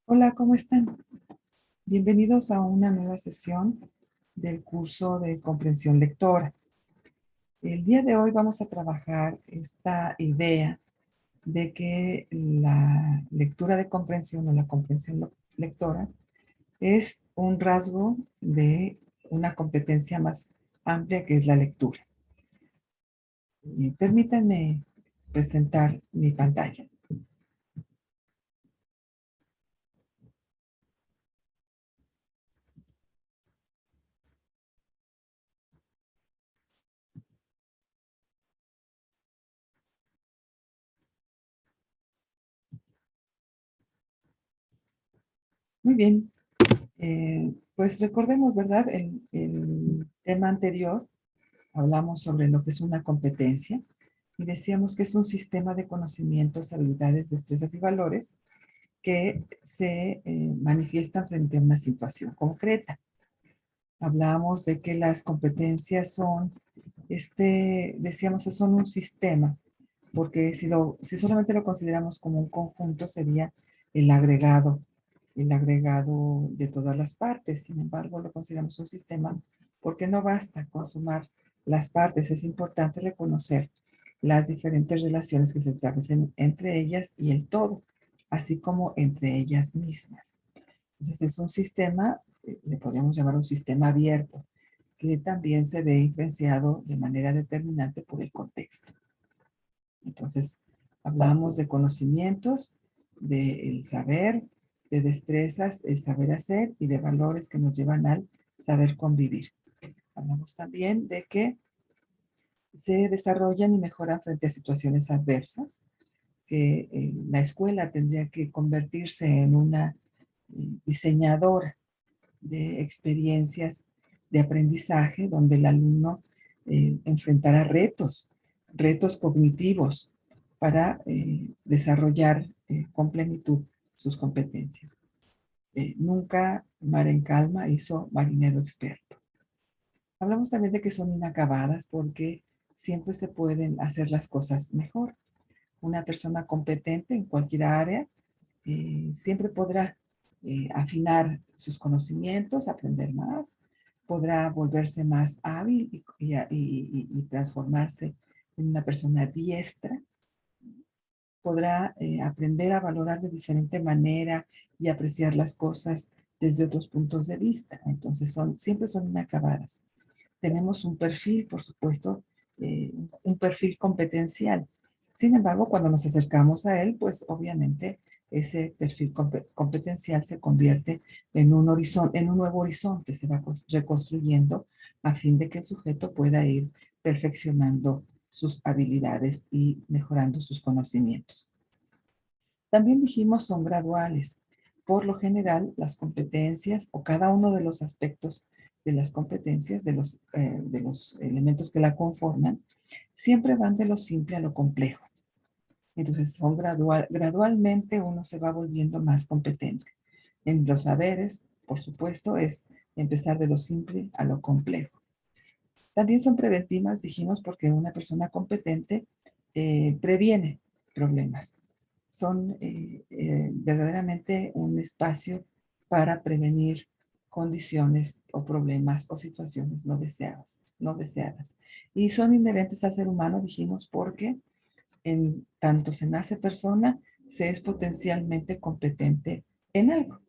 Hola, ¿cómo están? Bienvenidos a una nueva sesión del curso de comprensión lectora. El día de hoy vamos a trabajar esta idea de que la lectura de comprensión o la comprensión lectora es un rasgo de una competencia más amplia que es la lectura. Permítanme presentar mi pantalla. Muy bien, pues recordemos, ¿verdad? El tema anterior hablamos sobre lo que es una competencia y decíamos que es un sistema de conocimientos, habilidades, destrezas y valores que se manifiestan frente a una situación concreta. Hablamos de que las competencias son, decíamos que son un sistema, porque si solamente lo consideramos como un conjunto sería el agregado, el agregado de todas las partes. Sin embargo, lo consideramos un sistema porque no basta con sumar las partes, es importante reconocer las diferentes relaciones que se establecen entre ellas y el todo, así como entre ellas mismas. Entonces es un sistema, le podríamos llamar un sistema abierto, que también se ve influenciado de manera determinante por el contexto. Entonces, hablamos de conocimientos, del saber, de destrezas, el saber hacer y de valores que nos llevan al saber convivir. Hablamos también de que se desarrollan y mejoran frente a situaciones adversas, que la escuela tendría que convertirse en una diseñadora de experiencias de aprendizaje donde el alumno enfrentará retos cognitivos para desarrollar con plenitud sus competencias. Nunca mar en calma hizo marinero experto. Hablamos también de que son inacabadas porque siempre se pueden hacer las cosas mejor. Una persona competente en cualquier área siempre podrá afinar sus conocimientos, aprender más, podrá volverse más hábil y transformarse en una persona diestra, podrá aprender a valorar de diferente manera y apreciar las cosas desde otros puntos de vista. Entonces, siempre son inacabadas. Tenemos un perfil, por supuesto, un perfil competencial. Sin embargo, cuando nos acercamos a él, pues obviamente ese perfil competencial se convierte en un horizonte, en un nuevo horizonte, se va reconstruyendo a fin de que el sujeto pueda ir perfeccionando sus habilidades y mejorando sus conocimientos. También dijimos son graduales. Por lo general, las competencias o cada uno de los aspectos de las competencias, de los elementos que la conforman, siempre van de lo simple a lo complejo. Entonces, gradualmente uno se va volviendo más competente. En los saberes, por supuesto, es empezar de lo simple a lo complejo. También son preventivas, dijimos, porque una persona competente previene problemas. Son verdaderamente un espacio para prevenir condiciones o problemas o situaciones no deseadas, no deseadas. Y son inherentes al ser humano, dijimos, porque en tanto se nace persona, se es potencialmente competente en algo,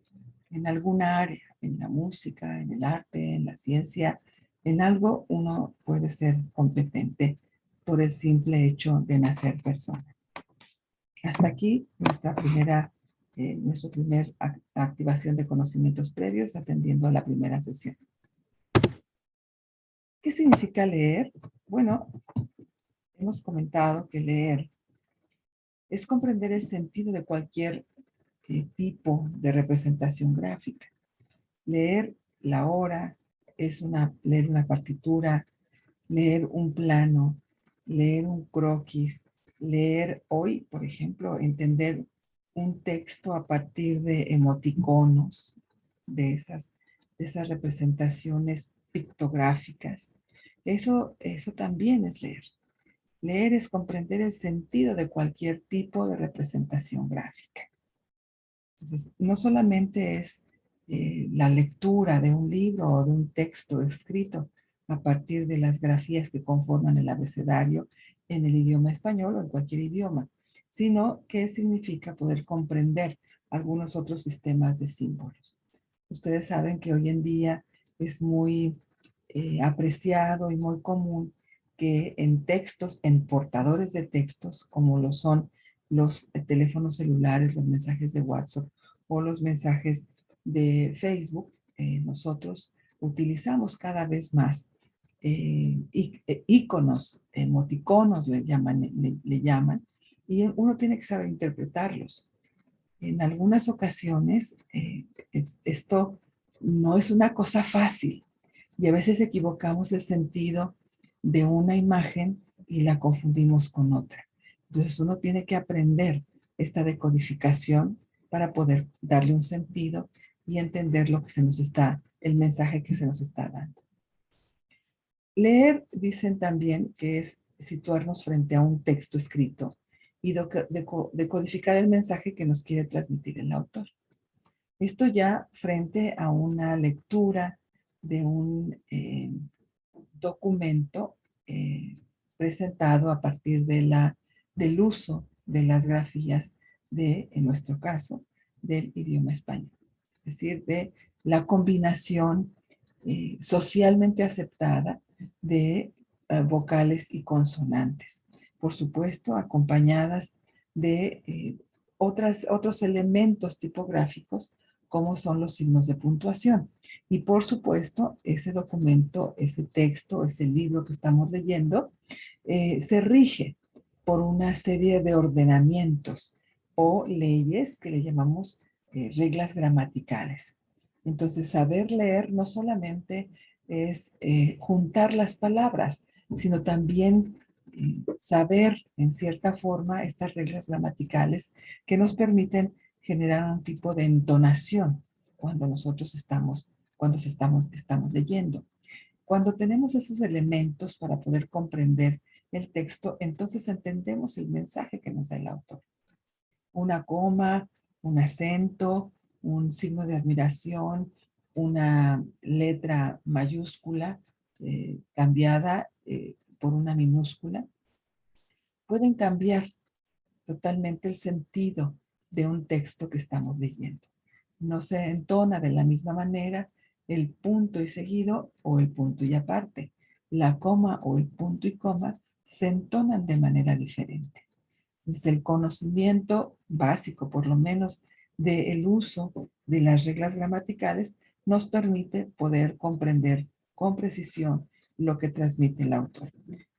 en alguna área, en la música, en el arte, en la ciencia, en algo uno puede ser competente por el simple hecho de nacer persona. Hasta aquí nuestra primera activación de conocimientos previos atendiendo a la primera sesión. ¿Qué significa leer? Bueno, hemos comentado que leer es comprender el sentido de cualquier tipo de representación gráfica. Leer la hora es leer una partitura, leer un plano, leer un croquis, leer hoy, por ejemplo, entender un texto a partir de emoticonos, de esas representaciones pictográficas. Eso también es leer. Leer es comprender el sentido de cualquier tipo de representación gráfica. Entonces, no solamente es la lectura de un libro o de un texto escrito a partir de las grafías que conforman el abecedario en el idioma español o en cualquier idioma, sino que significa poder comprender algunos otros sistemas de símbolos. Ustedes saben que hoy en día es muy apreciado y muy común que en textos, en portadores de textos, como lo son los teléfonos celulares, los mensajes de WhatsApp o los mensajes de Facebook, nosotros utilizamos cada vez más iconos, emoticonos le llaman, y uno tiene que saber interpretarlos. En algunas ocasiones, esto no es una cosa fácil y a veces equivocamos el sentido de una imagen y la confundimos con otra. Entonces uno tiene que aprender esta decodificación para poder darle un sentido y entender lo que se nos está, el mensaje que se nos está dando. Leer, dicen también, que es situarnos frente a un texto escrito y decodificar el mensaje que nos quiere transmitir el autor. Esto ya frente a una lectura de un documento presentado a partir del uso de las grafías en nuestro caso, del idioma español. Es decir, de la combinación socialmente aceptada de vocales y consonantes. Por supuesto, acompañadas de otros elementos tipográficos como son los signos de puntuación. Y por supuesto, ese documento, ese texto, ese libro que estamos leyendo, se rige por una serie de ordenamientos o leyes que le llamamos reglas gramaticales. Entonces, saber leer no solamente es juntar las palabras, sino también saber en cierta forma estas reglas gramaticales que nos permiten generar un tipo de entonación cuando nosotros estamos leyendo. Cuando tenemos esos elementos para poder comprender el texto, entonces entendemos el mensaje que nos da el autor. Una coma, un acento, un signo de admiración, una letra mayúscula cambiada por una minúscula, pueden cambiar totalmente el sentido de un texto que estamos leyendo. No se entona de la misma manera el punto y seguido o el punto y aparte. La coma o el punto y coma se entonan de manera diferente. Entonces, el conocimiento básico, por lo menos, del uso de las reglas gramaticales nos permite poder comprender con precisión lo que transmite el autor.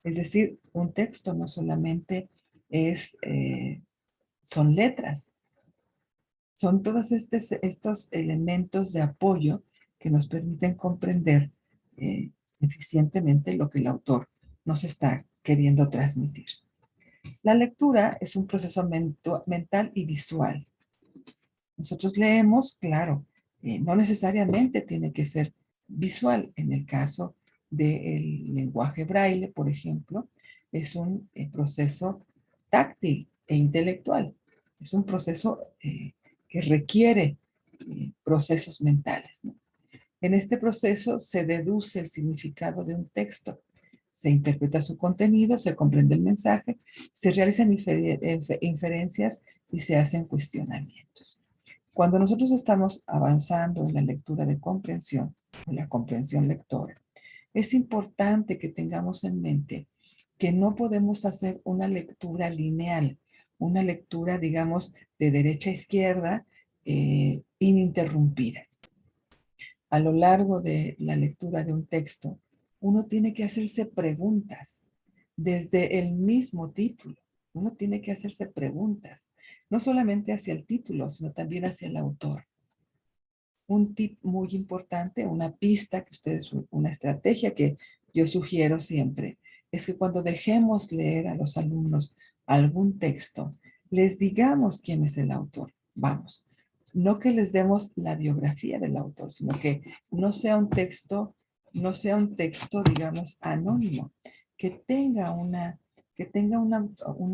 Es decir, un texto no solamente son letras, son todos estos elementos de apoyo que nos permiten comprender eficientemente lo que el autor nos está queriendo transmitir. La lectura es un proceso mental y visual. Nosotros leemos, claro, no necesariamente tiene que ser visual. En el caso del lenguaje braille, por ejemplo, es un proceso táctil e intelectual. Es un proceso que requiere procesos mentales, ¿no? En este proceso se deduce el significado de un texto, se interpreta su contenido, se comprende el mensaje, se realizan inferencias y se hacen cuestionamientos. Cuando nosotros estamos avanzando en la lectura de comprensión, en la comprensión lectora, es importante que tengamos en mente que no podemos hacer una lectura lineal, una lectura, digamos, de derecha a izquierda, ininterrumpida. A lo largo de la lectura de un texto, uno tiene que hacerse preguntas desde el mismo título. Uno tiene que hacerse preguntas, no solamente hacia el título, sino también hacia el autor. Un tip muy importante, una pista que ustedes, una estrategia que yo sugiero siempre, es que cuando dejemos leer a los alumnos algún texto, les digamos quién es el autor. Vamos, no que les demos la biografía del autor, sino que no sea un texto, digamos, anónimo, que tenga un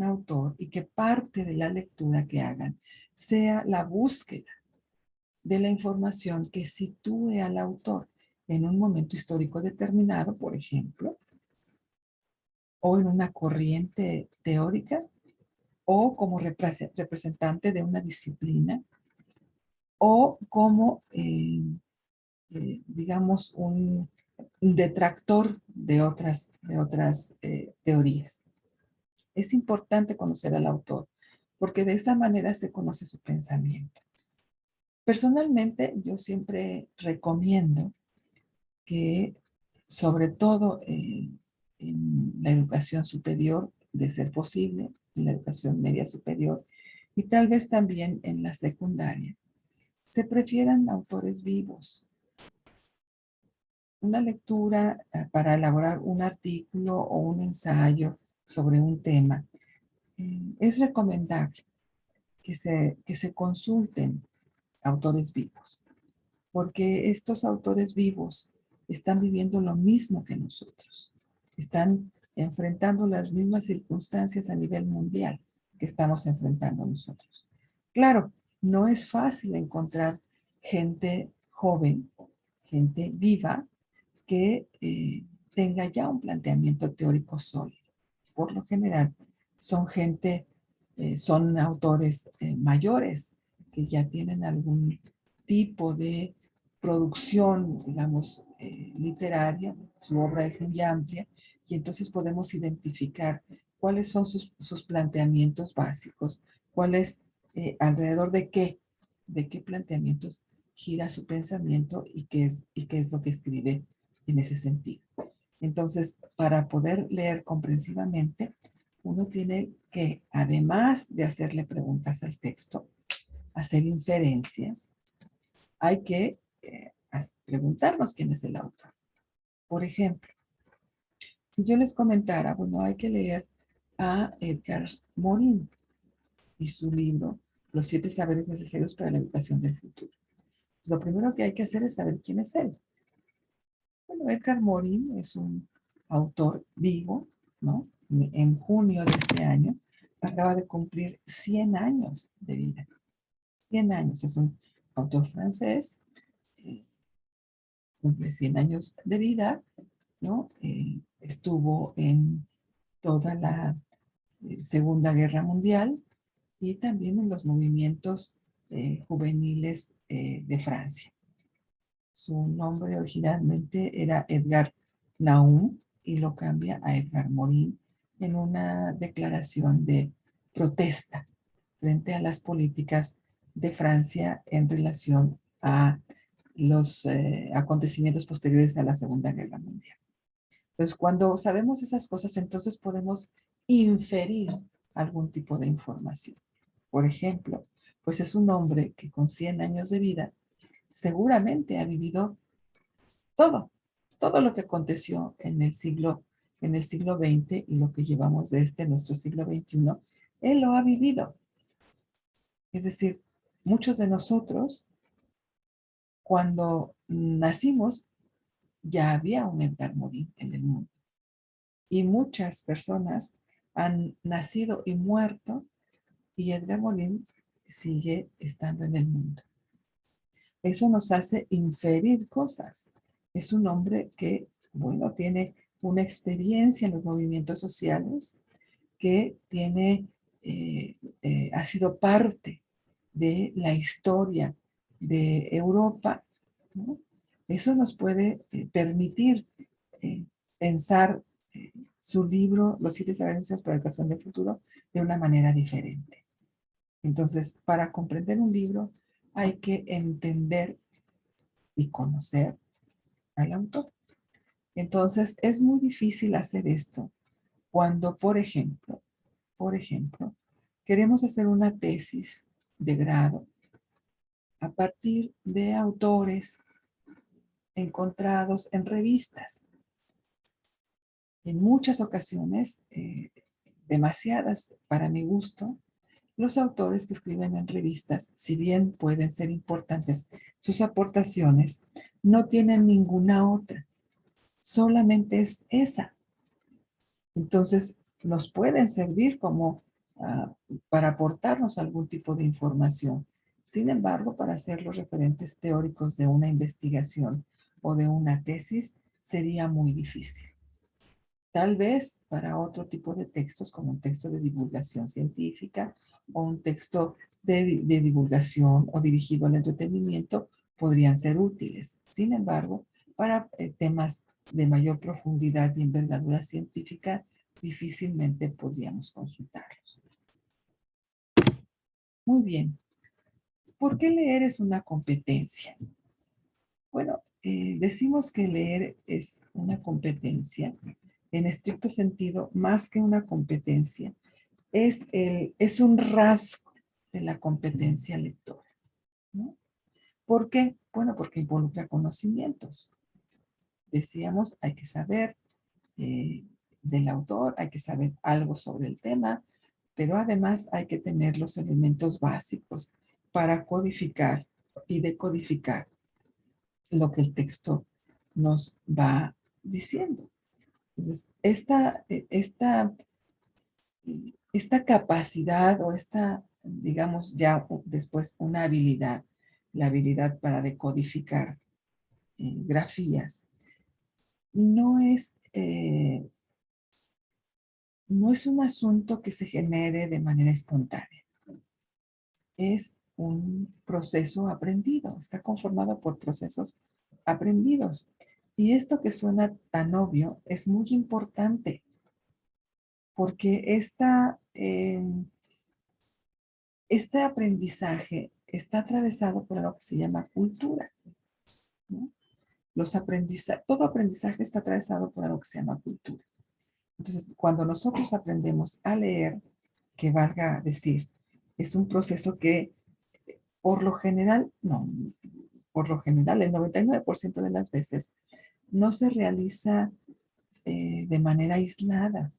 autor y que parte de la lectura que hagan sea la búsqueda de la información que sitúe al autor en un momento histórico determinado, por ejemplo, o en una corriente teórica, o como representante de una disciplina, o como, digamos, un detractor de otras teorías. Es importante conocer al autor, porque de esa manera se conoce su pensamiento. Personalmente, yo siempre recomiendo que, sobre todo en la educación superior, de ser posible, en la educación media superior, y tal vez también en la secundaria, se prefieran autores vivos. Una lectura para elaborar un artículo o un ensayo sobre un tema, es recomendable que se consulten autores vivos, porque estos autores vivos están viviendo lo mismo que nosotros, están enfrentando las mismas circunstancias a nivel mundial que estamos enfrentando nosotros. Claro, no es fácil encontrar gente joven, gente viva, que tenga ya un planteamiento teórico sólido. Por lo general, son gente, son autores mayores que ya tienen algún tipo de producción, digamos, literaria. Su obra es muy amplia y entonces podemos identificar cuáles son sus planteamientos básicos, cuáles, alrededor de qué planteamientos gira su pensamiento y qué es lo que escribe en ese sentido. Entonces, para poder leer comprensivamente, uno tiene que, además de hacerle preguntas al texto, hacer inferencias, hay que preguntarnos quién es el autor. Por ejemplo, si yo les comentara, bueno, hay que leer a Edgar Morin y su libro Los 7 saberes necesarios para la educación del futuro. Pues lo primero que hay que hacer es saber quién es él. Bueno, Edgar Morin es un autor vivo, ¿no? En junio de este año acaba de cumplir 100 años de vida. 100 años, es un autor francés, eh, cumple 100 años de vida, ¿no? Estuvo en toda la Segunda Guerra Mundial y también en los movimientos juveniles de Francia. Su nombre originalmente era Edgar Naum y lo cambia a Edgar Morin en una declaración de protesta frente a las políticas de Francia en relación a los acontecimientos posteriores a la Segunda Guerra Mundial. Entonces, cuando sabemos esas cosas, entonces podemos inferir algún tipo de información. Por ejemplo, pues es un hombre que con 100 años de vida seguramente ha vivido todo, todo lo que aconteció en el siglo XX y lo que llevamos de nuestro siglo XXI, él lo ha vivido. Es decir, muchos de nosotros, cuando nacimos, ya había un Edgar Morin en el mundo. Y muchas personas han nacido y muerto y Edgar Morin sigue estando en el mundo. Eso nos hace inferir cosas. Es un hombre que, bueno, tiene una experiencia en los movimientos sociales, que ha sido parte de la historia de Europa, ¿no? Eso nos puede permitir eh, pensar su libro, Los 7 saberes para la educación del futuro, de una manera diferente. Entonces, para comprender un libro, hay que entender y conocer al autor. Entonces, es muy difícil hacer esto cuando, por ejemplo, queremos hacer una tesis de grado a partir de autores encontrados en revistas. En muchas ocasiones, demasiadas para mi gusto, los autores que escriben en revistas, si bien pueden ser importantes sus aportaciones, no tienen ninguna otra, solamente es esa. Entonces, nos pueden servir como para aportarnos algún tipo de información, Sin embargo, para hacer los referentes teóricos de una investigación o de una tesis sería muy difícil. Tal vez para otro tipo de textos, como un texto de divulgación científica o un texto de divulgación o dirigido al entretenimiento, podrían ser útiles. Sin embargo, para temas de mayor profundidad y envergadura científica, difícilmente podríamos consultarlos. Muy bien. ¿Por qué leer es una competencia? Bueno, decimos que leer es una competencia. En estricto sentido, más que una competencia, es un rasgo de la competencia lectora, ¿no? ¿Por qué? Bueno, porque involucra conocimientos. Decíamos, hay que saber del autor, hay que saber algo sobre el tema, pero además hay que tener los elementos básicos para codificar y decodificar lo que el texto nos va diciendo. Entonces, esta capacidad o esta, digamos ya después una habilidad, la habilidad para decodificar grafías, no es, no es un asunto que se genere de manera espontánea. Es un proceso aprendido, está conformado por procesos aprendidos. Y esto que suena tan obvio es muy importante porque este aprendizaje está atravesado por lo que se llama cultura, ¿no? Todo aprendizaje está atravesado por algo que se llama cultura. Entonces, cuando nosotros aprendemos a leer, que valga decir, es un proceso que por lo general, no, por lo general, el 99% de las veces no se realiza de manera aislada.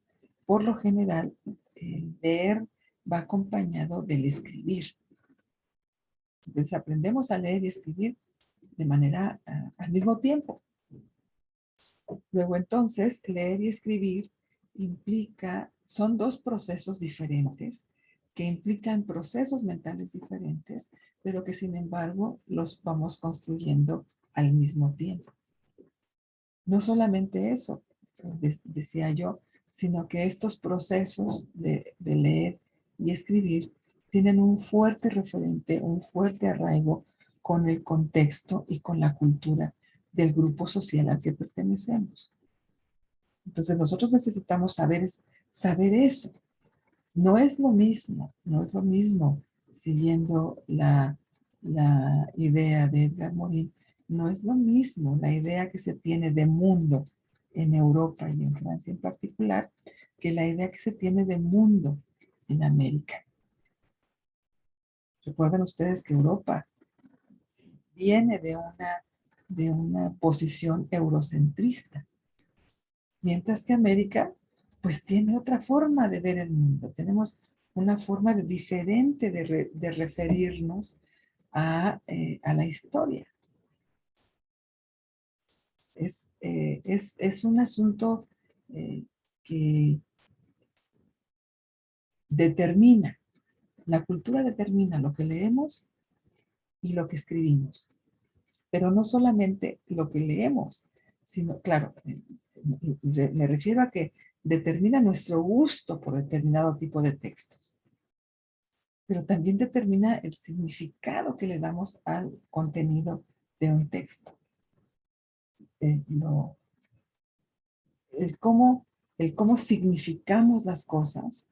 Por lo general, el leer va acompañado del escribir. Entonces aprendemos a leer y escribir de manera al mismo tiempo. Luego entonces, leer y escribir son dos procesos diferentes que implican procesos mentales diferentes, pero que sin embargo los vamos construyendo al mismo tiempo. No solamente eso, decía yo, sino que estos procesos de leer y escribir tienen un fuerte referente, un fuerte arraigo con el contexto y con la cultura del grupo social al que pertenecemos. Entonces nosotros necesitamos saber eso. No es lo mismo, no es lo mismo, siguiendo la idea de Edgar Morin, no es lo mismo la idea que se tiene de mundo en Europa y en Francia en particular, que la idea que se tiene de mundo en América. Recuerden ustedes que Europa viene de una posición eurocentrista, mientras que América pues tiene otra forma de ver el mundo. Tenemos una forma diferente de referirnos a la historia. Es un asunto que determina, la cultura determina lo que leemos y lo que escribimos. Pero no solamente lo que leemos, sino, claro, me refiero a que determina nuestro gusto por determinado tipo de textos, pero también determina el significado que le damos al contenido de un texto. Eh, lo- el cómo significamos las cosas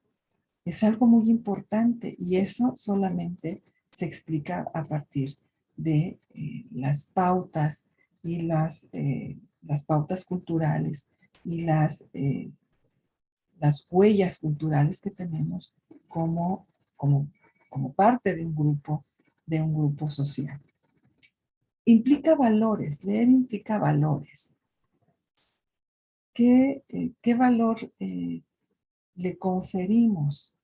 es algo muy importante y eso solamente se explica a partir de las pautas y las pautas culturales y las huellas culturales que tenemos como, como, como parte de un grupo social. Implica valores, leer implica valores. ¿Qué valor le conferimos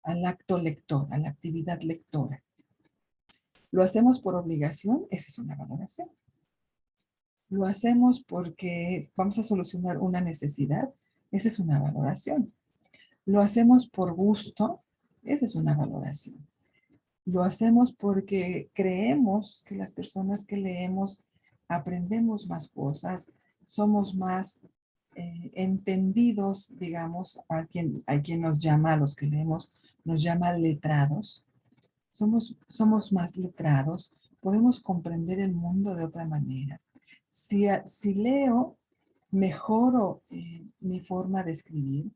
al acto lector, a la actividad lectora? ¿Lo hacemos por obligación? Esa es una valoración. ¿Lo hacemos porque vamos a solucionar una necesidad? Esa es una valoración. ¿Lo hacemos por gusto? Esa es una valoración. Lo hacemos porque creemos que las personas que leemos aprendemos más cosas, somos más entendidos, digamos, hay quien nos llama, a los que leemos, nos llama letrados. Somos más letrados, podemos comprender el mundo de otra manera. Si leo, mejoro mi forma de escribir.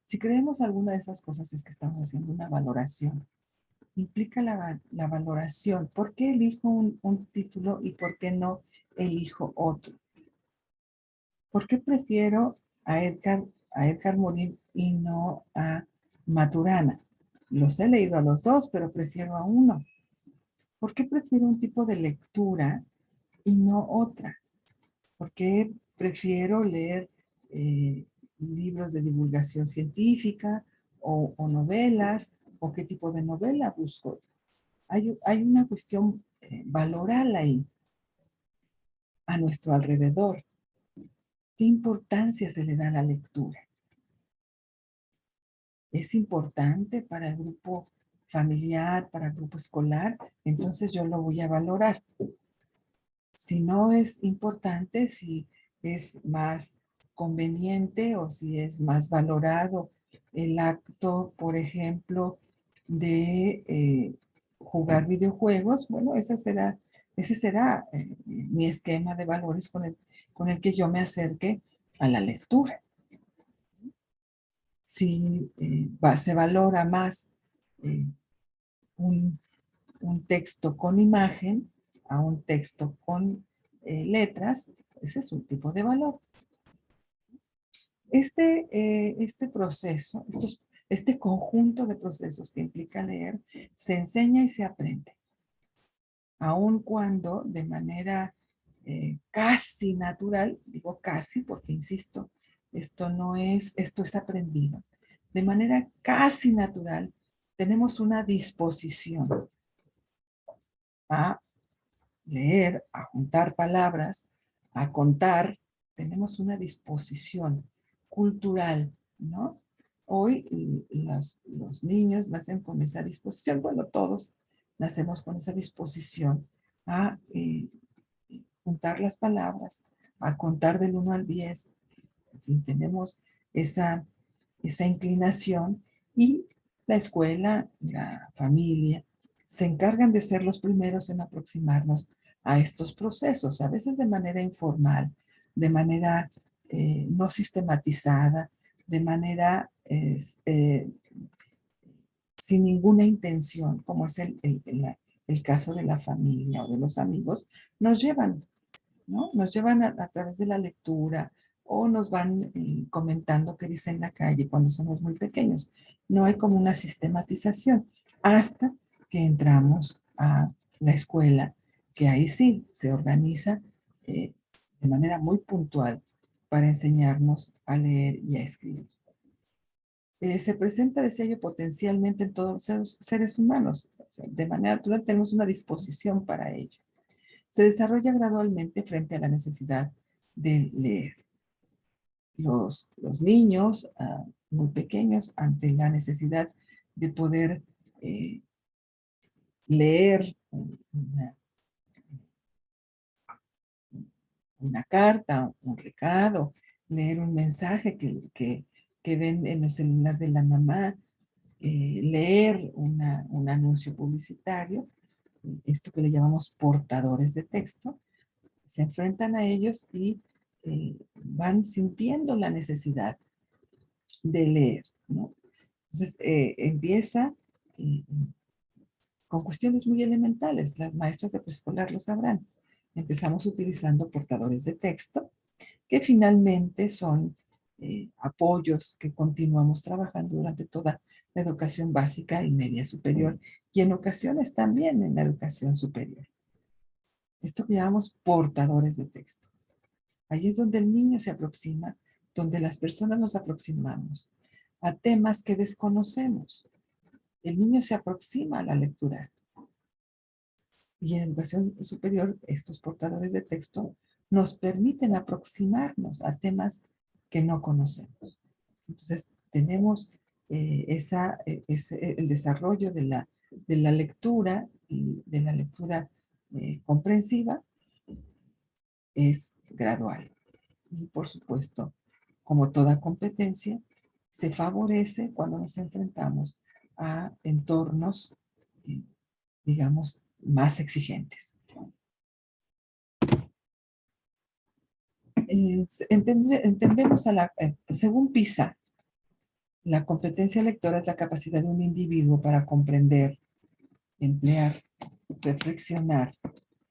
Si creemos alguna de esas cosas es que estamos haciendo una valoración. Implica la valoración. ¿Por qué elijo un título y por qué no elijo otro? ¿Por qué prefiero a Edgar Morin y no a Maturana? Los he leído a los dos, pero prefiero a uno. ¿Por qué prefiero un tipo de lectura y no otra? ¿Por qué prefiero leer libros de divulgación científica o novelas? ¿O qué tipo de novela busco? Hay una cuestión valoral ahí, a nuestro alrededor. ¿Qué importancia se le da a la lectura? ¿Es importante para el grupo familiar, para el grupo escolar? Entonces yo lo voy a valorar. Si no es importante, si es más conveniente o si es más valorado el acto, por ejemplo, de jugar videojuegos, bueno, ese será mi esquema de valores con el que yo me acerque a la lectura. Si se valora más eh, un, un texto con imagen a un texto con letras, ese es un tipo de valor. Este proceso, este conjunto de procesos que implica leer, se enseña y se aprende. Aun cuando de manera casi natural, digo casi porque insisto, esto es aprendido. De manera casi natural, tenemos una disposición a leer, a juntar palabras, a contar, tenemos una disposición cultural, ¿no? Hoy los niños nacen con esa disposición, bueno, todos nacemos con esa disposición a juntar las palabras, a contar del 1 al 10. En fin, tenemos esa, esa inclinación y la escuela, la familia, se encargan de ser los primeros en aproximarnos a estos procesos, a veces de manera informal, de manera no sistematizada, de manera sin ninguna intención, como es el caso de la familia o de los amigos, nos llevan, ¿no? Nos llevan a través de la lectura o nos van comentando qué dice en la calle cuando somos muy pequeños. No hay como una sistematización hasta que entramos a la escuela, que ahí sí se organiza de manera muy puntual para enseñarnos a leer y a escribir. Se presenta, decía yo, potencialmente en todos los seres humanos. O sea, de manera natural tenemos una disposición para ello. Se desarrolla gradualmente frente a la necesidad de leer. Los niños muy pequeños, ante la necesidad de poder eh, leer una carta, un recado, leer un mensaje que ven en el celular de la mamá, leer un anuncio publicitario, esto que le llamamos portadores de texto, se enfrentan a ellos y van sintiendo la necesidad de leer, ¿no? Entonces, empieza eh, con cuestiones muy elementales. Las maestras de preescolar lo sabrán. Empezamos utilizando portadores de texto, que finalmente son apoyos que continuamos trabajando durante toda la educación básica y media superior, y en ocasiones también en la educación superior. Esto que llamamos portadores de texto. Ahí es donde el niño se aproxima, donde las personas nos aproximamos a temas que desconocemos. El niño se aproxima a la lectura. Y en educación superior, estos portadores de texto nos permiten aproximarnos a temas que no conocemos. Entonces, tenemos el desarrollo de la lectura y de la lectura comprensiva es gradual. Y por supuesto, como toda competencia, se favorece cuando nos enfrentamos a entornos, eh, digamos, más exigentes. Entendemos según PISA, la competencia lectora es la capacidad de un individuo para comprender, emplear, reflexionar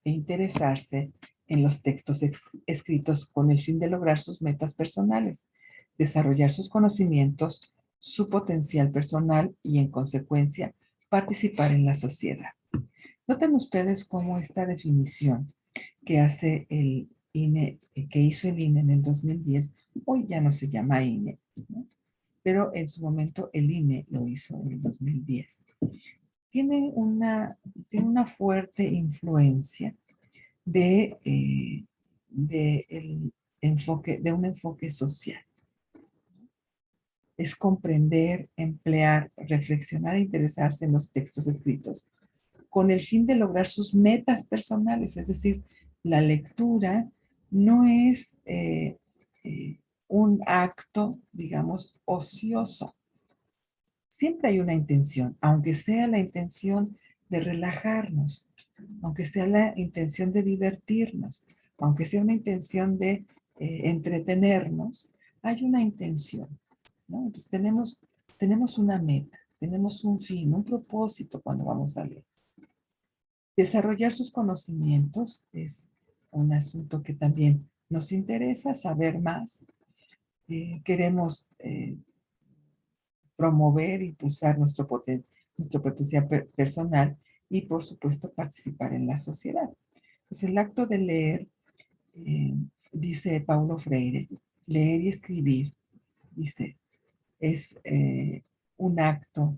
e interesarse en los textos escritos con el fin de lograr sus metas personales, desarrollar sus conocimientos, su potencial personal y, en consecuencia, participar en la sociedad. Noten ustedes cómo esta definición que hace el INE, que hizo el INE en el 2010, hoy ya no se llama INE, ¿no? Pero en su momento el INE lo hizo en el 2010. Tiene una fuerte influencia de un enfoque social. Es comprender, emplear, reflexionar e interesarse en los textos escritos con el fin de lograr sus metas personales. Es decir, la lectura no es un acto, digamos, ocioso. Siempre hay una intención, aunque sea la intención de relajarnos, aunque sea la intención de divertirnos, aunque sea una intención de entretenernos, hay una intención, ¿no? Entonces tenemos una meta, tenemos un fin, un propósito cuando vamos a leer. Desarrollar sus conocimientos es un asunto que también nos interesa saber más. Queremos promover, impulsar nuestro potencial personal y, por supuesto, participar en la sociedad. Pues el acto de leer, eh, dice Paulo Freire, leer y escribir, dice, es un acto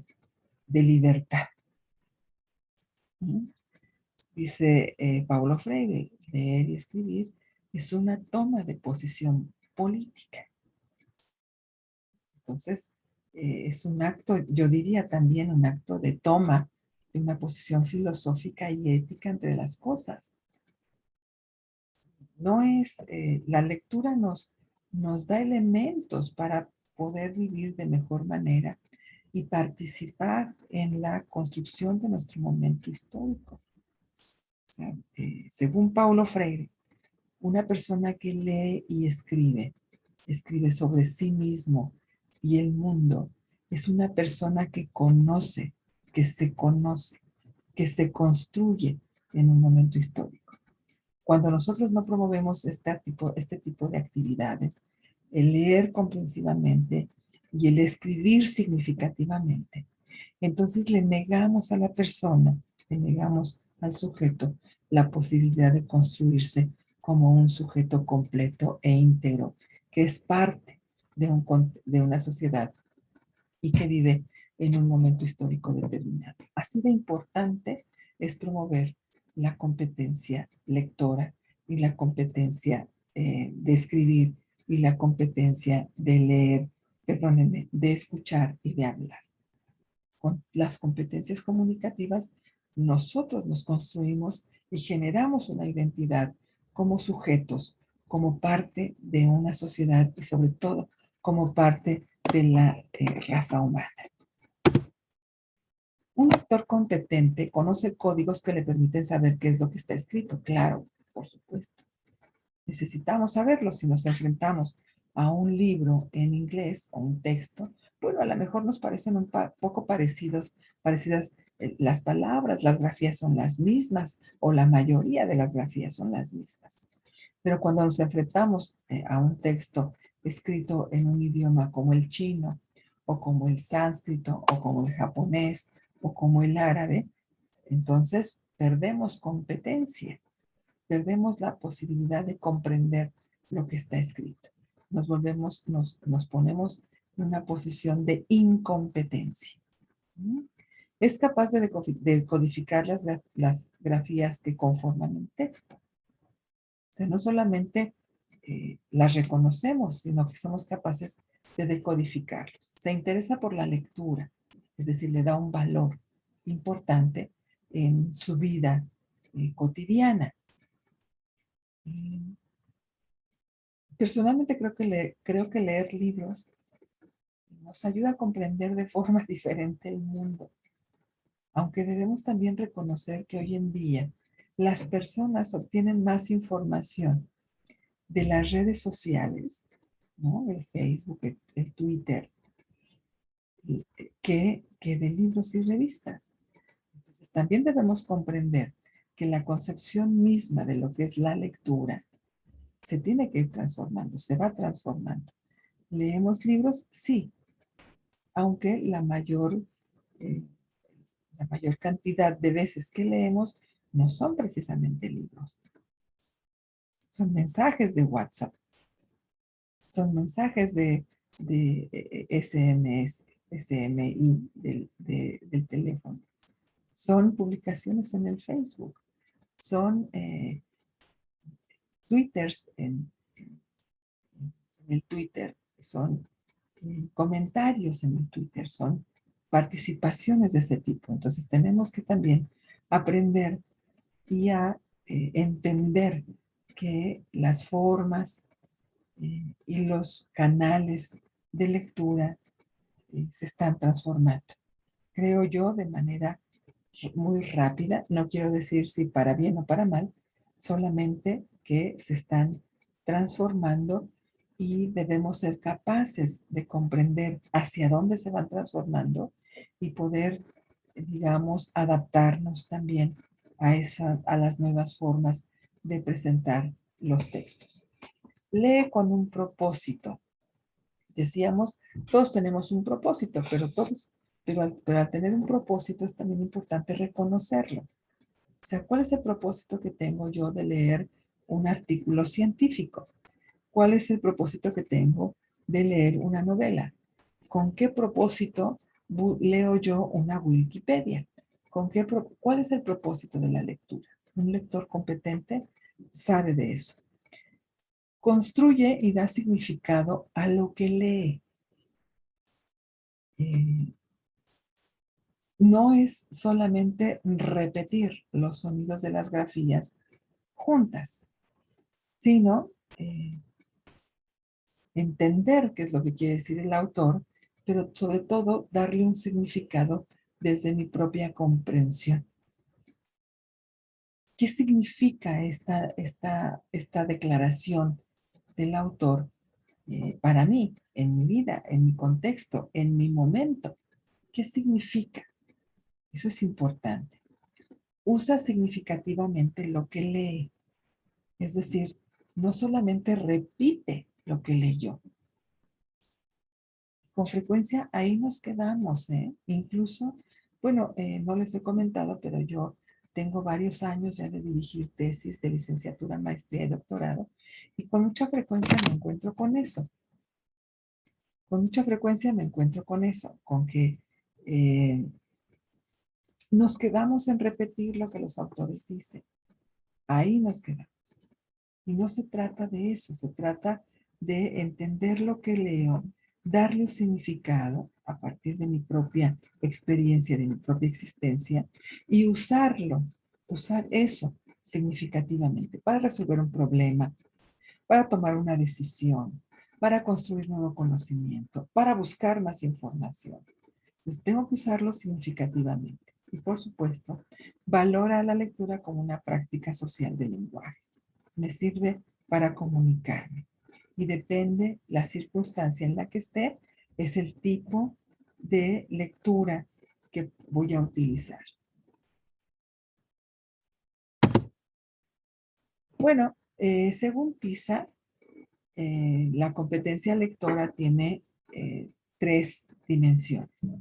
de libertad. ¿Mm? Dice Paulo Freire, leer y escribir es una toma de posición política. Entonces, es un acto, yo diría también un acto de toma de una posición filosófica y ética entre las cosas. No es, la lectura nos da elementos para poder vivir de mejor manera y participar en la construcción de nuestro momento histórico. O sea, según Paulo Freire, una persona que lee y escribe sobre sí mismo y el mundo, es una persona que conoce, que se construye en un momento histórico. Cuando nosotros no promovemos este tipo de actividades, el leer comprensivamente y el escribir significativamente, entonces le negamos a la persona, le negamos al sujeto la posibilidad de construirse como un sujeto completo e íntegro, que es parte de una sociedad y que vive en un momento histórico determinado. Así de importante es promover la competencia lectora y la competencia de escribir y la competencia de leer, perdónenme, de escuchar y de hablar. Con las competencias comunicativas, nosotros nos construimos y generamos una identidad como sujetos, como parte de una sociedad y sobre todo como parte de la raza humana. Un lector competente conoce códigos que le permiten saber qué es lo que está escrito. Claro, por supuesto. Necesitamos saberlo si nos enfrentamos a un libro en inglés o un texto. Bueno, a lo mejor nos parecen un poco parecidas las palabras, las grafías son las mismas o la mayoría de las grafías son las mismas. Pero cuando nos enfrentamos a un texto escrito en un idioma como el chino o como el sánscrito o como el japonés o como el árabe, entonces perdemos competencia, perdemos la posibilidad de comprender lo que está escrito. Nos ponemos en una posición de incompetencia. Es capaz de decodificar las grafías que conforman el texto. O sea, no solamente las reconocemos, sino que somos capaces de decodificarlos. Se interesa por la lectura, es decir, le da un valor. importante en su vida cotidiana. Personalmente creo que leer libros nos ayuda a comprender de forma diferente el mundo, aunque debemos también reconocer que hoy en día las personas obtienen más información de las redes sociales, ¿no? El Facebook, el Twitter, que de libros y revistas. Entonces, también debemos comprender que la concepción misma de lo que es la lectura se tiene que ir transformando, se va transformando. ¿Leemos libros? Sí, aunque eh, la mayor cantidad de veces que leemos no son precisamente libros. Son mensajes de WhatsApp, son mensajes de SMS, SMI del teléfono. Son publicaciones en el Facebook, son twitters en el Twitter, son comentarios en el Twitter, son participaciones de ese tipo. Entonces tenemos que también aprender y a entender que las formas y los canales de lectura se están transformando. Creo yo de manera muy rápida, no quiero decir si para bien o para mal, solamente que se están transformando y debemos ser capaces de comprender hacia dónde se van transformando y poder, digamos, adaptarnos también a las nuevas formas de presentar los textos. Lee con un propósito. Decíamos, todos tenemos un propósito, pero al tener un propósito es también importante reconocerlo. O sea, ¿cuál es el propósito que tengo yo de leer un artículo científico? ¿Cuál es el propósito que tengo de leer una novela? ¿Con qué propósito leo yo una Wikipedia? ¿Cuál es el propósito de la lectura? Un lector competente sabe de eso. Construye y da significado a lo que lee. No es solamente repetir los sonidos de las grafías juntas, sino entender qué es lo que quiere decir el autor, pero sobre todo darle un significado desde mi propia comprensión. ¿Qué significa esta declaración del autor para mí, en mi vida, en mi contexto, en mi momento? ¿Qué significa? Eso es importante. Usa significativamente lo que lee. Es decir, no solamente repite lo que leyó. Con frecuencia ahí nos quedamos, ¿eh? Incluso, bueno, no les he comentado, pero yo tengo varios años ya de dirigir tesis de licenciatura, maestría y doctorado, y con mucha frecuencia me encuentro con eso. Con mucha frecuencia me encuentro con eso, con que nos quedamos en repetir lo que los autores dicen. Ahí nos quedamos. Y no se trata de eso, se trata de entender lo que leo, darle un significado a partir de mi propia experiencia, de mi propia existencia, y usarlo, usar eso significativamente para resolver un problema, para tomar una decisión, para construir nuevo conocimiento, para buscar más información. Entonces, tengo que usarlo significativamente. Y por supuesto, valora la lectura como una práctica social del lenguaje. Me sirve para comunicarme. Y depende la circunstancia en la que esté, es el tipo de lectura que voy a utilizar. Bueno, según PISA, la competencia lectora tiene tres dimensiones: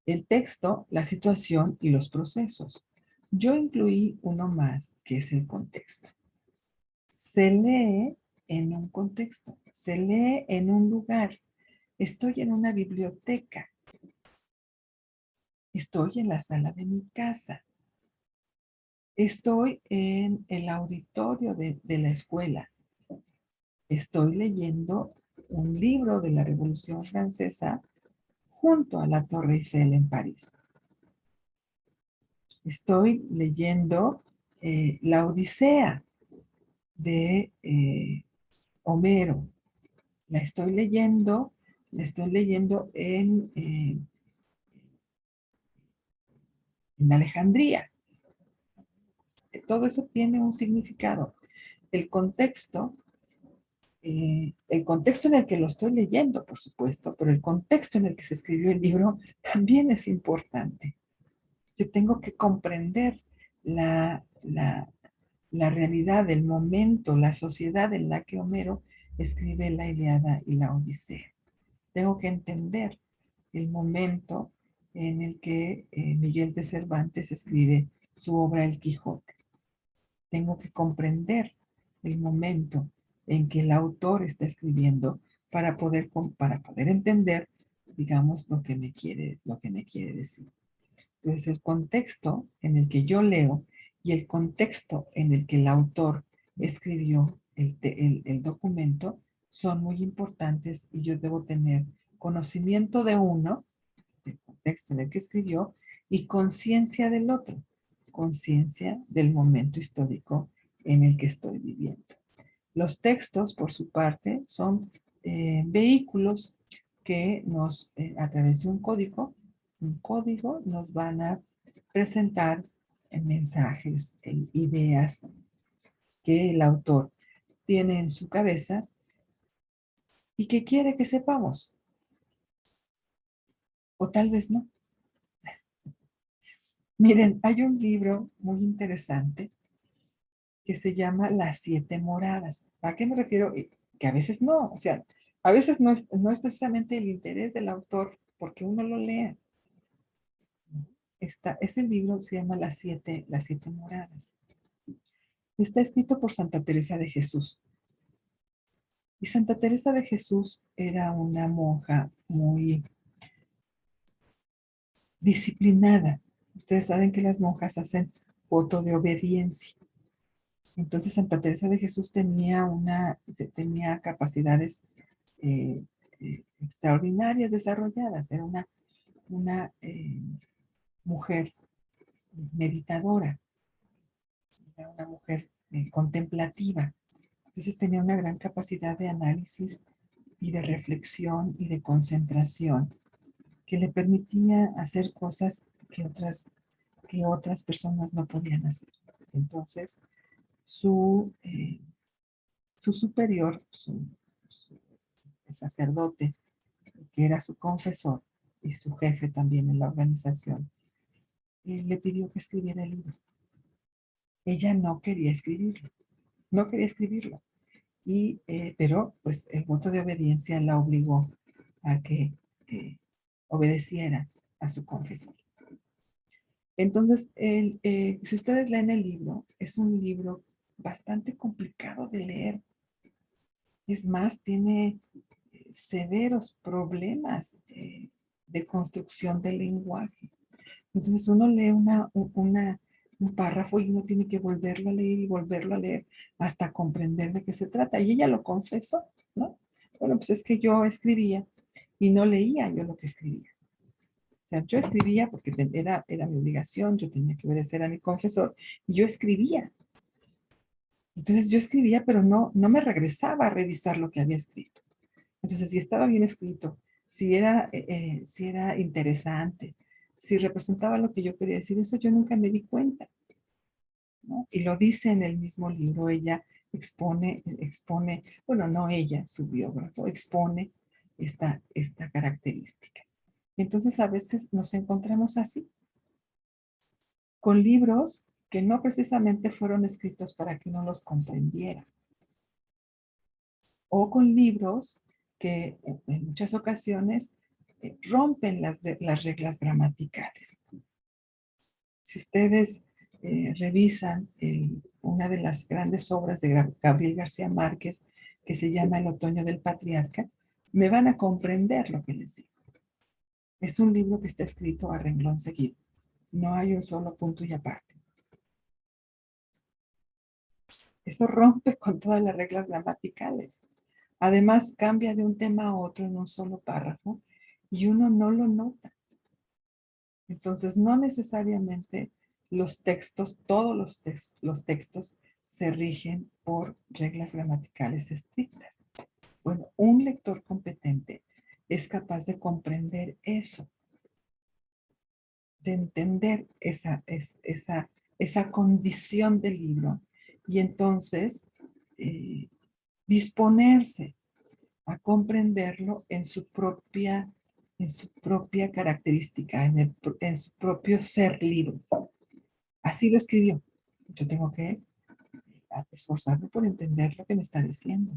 el texto, la situación y los procesos. Yo incluí uno más, que es el contexto. Se lee en un contexto, se lee en un lugar. Estoy en una biblioteca, estoy en la sala de mi casa, estoy en el auditorio de la escuela, estoy leyendo un libro de la Revolución Francesa junto a la Torre Eiffel en París. Estoy leyendo la Odisea de Homero. La estoy leyendo en Alejandría. Todo eso tiene un significado. El contexto, el contexto en el que lo estoy leyendo, por supuesto, pero el contexto en el que se escribió el libro también es importante. Yo tengo que comprender la realidad, el momento, la sociedad en la que Homero escribe la Ilíada y la Odisea. Tengo que entender el momento en el que Miguel de Cervantes escribe su obra El Quijote. Tengo que comprender el momento en que el autor está escribiendo para poder entender, digamos, lo que me quiere decir. Entonces, el contexto en el que yo leo y el contexto en el que el autor escribió el documento son muy importantes y yo debo tener conocimiento de uno, del contexto en el que escribió, y conciencia del otro, conciencia del momento histórico en el que estoy viviendo. Los textos, por su parte, son vehículos que a través de un código nos van a presentar mensajes, ideas que el autor tiene en su cabeza y que quiere que sepamos, o tal vez no. Miren, hay un libro muy interesante que se llama Las Siete Moradas. ¿A qué me refiero? Que a veces no, o sea, a veces no es precisamente el interés del autor porque uno lo lea. Ese libro se llama Las Siete Moradas. Está escrito por Santa Teresa de Jesús. Y Santa Teresa de Jesús era una monja muy disciplinada. Ustedes saben que las monjas hacen voto de obediencia. Entonces Santa Teresa de Jesús tenía capacidades eh, extraordinarias desarrolladas. Era una mujer meditadora, era una mujer contemplativa. Entonces tenía una gran capacidad de análisis y de reflexión y de concentración que le permitía hacer cosas que otras personas no podían hacer. Entonces, su superior, el sacerdote, que era su confesor y su jefe también en la organización, le pidió que escribiera el libro. Ella no quería escribirlo, no quería escribirlo. Pero pues el voto de obediencia la obligó a que obedeciera a su confesor. Entonces, si ustedes leen el libro, es un libro bastante complicado de leer. Es más, tiene severos problemas de construcción del lenguaje. Entonces uno lee un párrafo y uno tiene que volverlo a leer y volverlo a leer hasta comprender de qué se trata. Y ella lo confesó, ¿no? Bueno, pues es que yo escribía y no leía yo lo que escribía. O sea, yo escribía porque era mi obligación, yo tenía que obedecer a mi confesor y yo escribía. Entonces yo escribía, pero no me regresaba a revisar lo que había escrito. Entonces, si estaba bien escrito, si era interesante, si representaba lo que yo quería decir, eso yo nunca me di cuenta, ¿no? Y lo dice en el mismo libro, ella expone, bueno, no ella, su biógrafo, expone esta característica. Entonces, a veces nos encontramos así, con libros que no precisamente fueron escritos para que uno los comprendiera, o con libros que en muchas ocasiones rompen las reglas gramaticales. Si ustedes revisan una de las grandes obras de Gabriel García Márquez, que se llama El Otoño del Patriarca, me van a comprender lo que les digo. Es un libro que está escrito a renglón seguido. No hay un solo punto y aparte. Eso rompe con todas las reglas gramaticales. Además, cambia de un tema a otro en un solo párrafo y uno no lo nota. Entonces, no necesariamente los textos, todos los textos se rigen por reglas gramaticales estrictas. Bueno, un lector competente es capaz de comprender eso, de entender esa condición del libro y entonces disponerse a comprenderlo en su propia característica, en su propio ser libro. Así lo escribió. Yo tengo que esforzarme por entender lo que me está diciendo.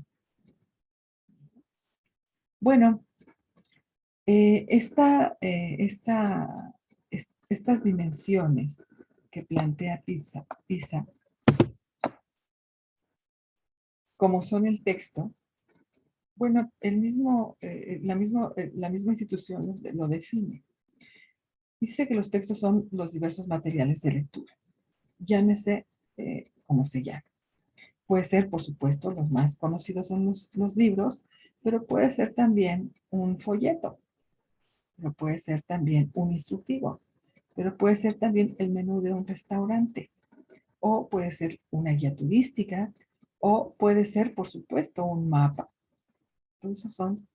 Bueno, estas dimensiones que plantea PISA, como son el texto, bueno, la misma institución lo define. Dice que los textos son los diversos materiales de lectura. Llámese como se llame. Puede ser, por supuesto, los más conocidos son los libros, pero puede ser también un folleto, pero puede ser también un instructivo, pero puede ser también el menú de un restaurante, o puede ser una guía turística, o puede ser, por supuesto, un mapa. Entonces son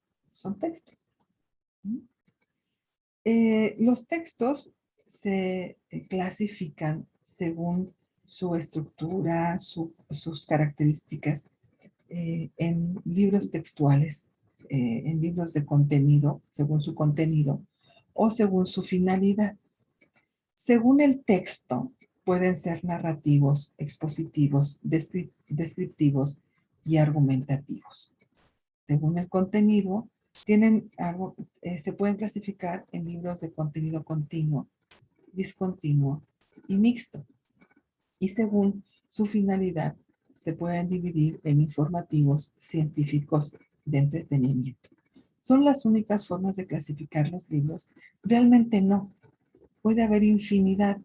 textos. Los textos se clasifican según su estructura, sus características en libros textuales, en libros de contenido, según su contenido, o según su finalidad. Según el texto, pueden ser narrativos, expositivos, descriptivos y argumentativos. Según el contenido, se pueden clasificar en libros de contenido continuo, discontinuo y mixto. Y según su finalidad, se pueden dividir en informativos, científicos, de entretenimiento. ¿Son las únicas formas de clasificar los libros? Realmente no. Puede haber infinidad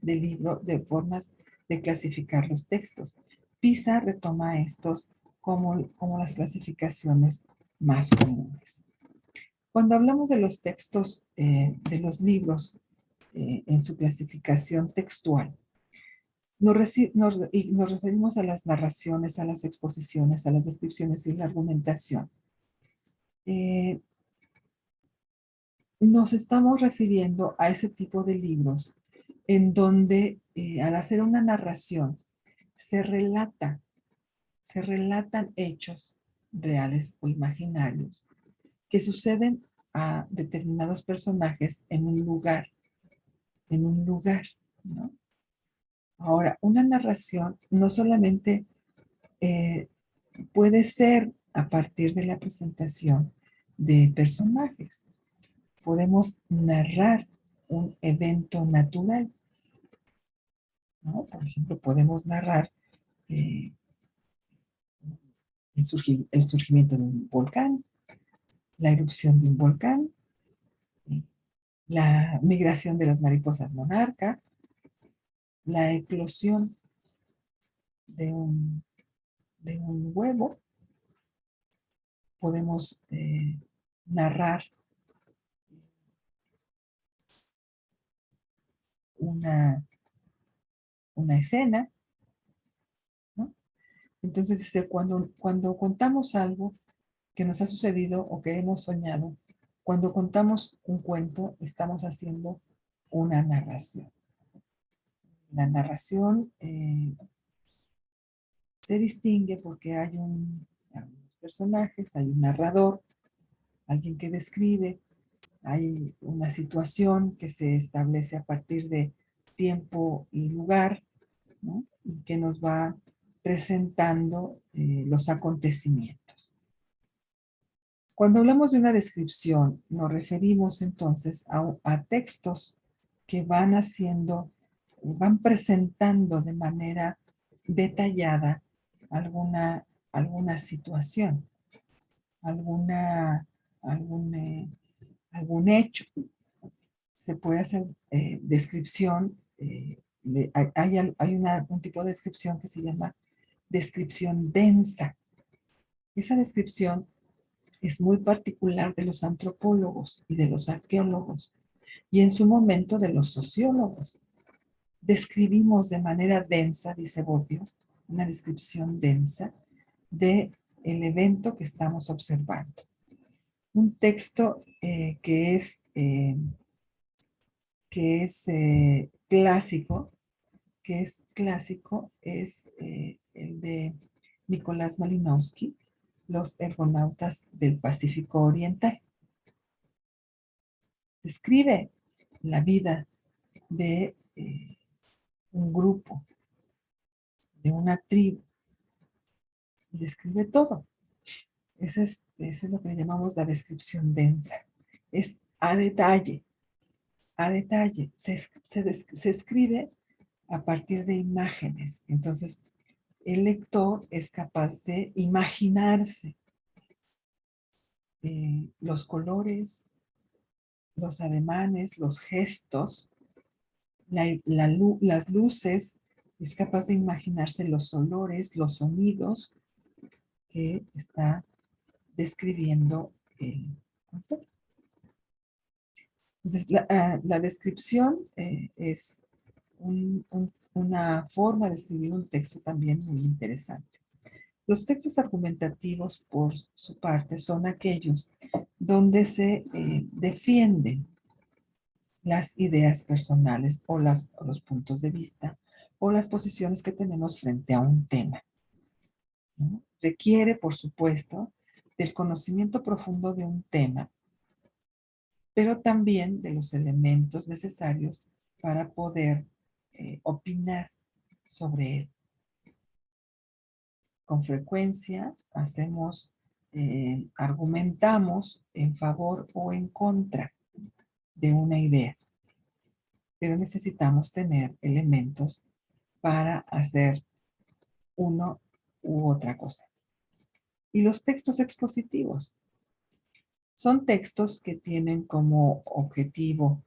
de formas de clasificar los textos. PISA retoma estos como las clasificaciones más comunes. Cuando hablamos de los textos, de los libros en su clasificación textual, nos referimos a las narraciones, a las exposiciones, a las descripciones y la argumentación. Nos estamos refiriendo a ese tipo de libros en donde al hacer una narración se relatan hechos reales o imaginarios que suceden a determinados personajes en un lugar, ¿no? Ahora, una narración no solamente eh, puede ser a partir de la presentación de personajes. Podemos narrar un evento natural, ¿no? Por ejemplo, podemos narrar eh, el surgimiento de un volcán, la erupción de un volcán, la migración de las mariposas monarca, la eclosión de un huevo. Podemos narrar una escena, ¿no? Entonces, cuando contamos algo que nos ha sucedido o que hemos soñado, cuando contamos un cuento, estamos haciendo una narración. La narración se distingue porque hay algunos personajes, hay un narrador, alguien que describe, hay una situación que se establece a partir de tiempo y lugar, ¿no? Y que nos va presentando los acontecimientos. Cuando hablamos de una descripción, nos referimos entonces a textos que van presentando de manera detallada alguna situación, alguna, algún, algún hecho. Se puede hacer descripción, hay un tipo de descripción que se llama descripción densa. Esa descripción es muy particular de los antropólogos y de los arqueólogos y en su momento de los sociólogos. describimos de manera densa, dice Bobbio, una descripción densa de el evento que estamos observando. Un texto clásico, es el de Nicolás Malinowski, Los Argonautas del Pacífico Oriental. Describe la vida de un grupo, de una tribu, y describe todo. Eso es lo que llamamos la descripción densa. Es a detalle, a detalle. Se escribe a partir de imágenes. Entonces, el lector es capaz de imaginarse los colores, los ademanes, los gestos, las luces, es capaz de imaginarse los olores, los sonidos que está describiendo el autor. Entonces, la descripción es una forma de escribir un texto también muy interesante. Los textos argumentativos, por su parte, son aquellos donde se defienden las ideas personales o los puntos de vista o las posiciones que tenemos frente a un tema, ¿no? Requiere, por supuesto, del conocimiento profundo de un tema, pero también de los elementos necesarios para poder opinar sobre él. Con frecuencia argumentamos en favor o en contra de una idea, pero necesitamos tener elementos para hacer uno u otra cosa. Y los textos expositivos son textos que tienen como objetivo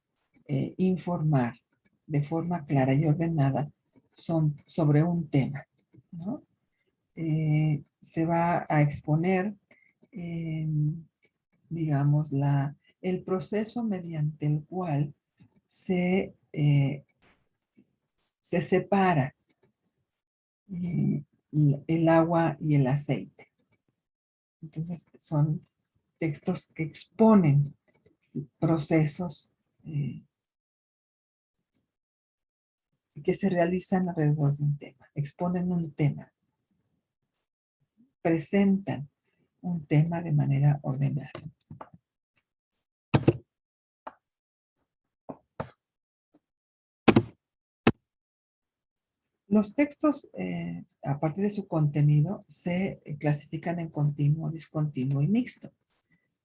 informar de forma clara y ordenada sobre un tema, ¿no? Se va a exponer, digamos, el proceso mediante el cual se separa eh, el agua y el aceite. Entonces, son textos que exponen procesos que se realizan alrededor de un tema, exponen un tema, presentan un tema de manera ordenada. Los textos, a partir de su contenido, se clasifican en continuo, discontinuo y mixto.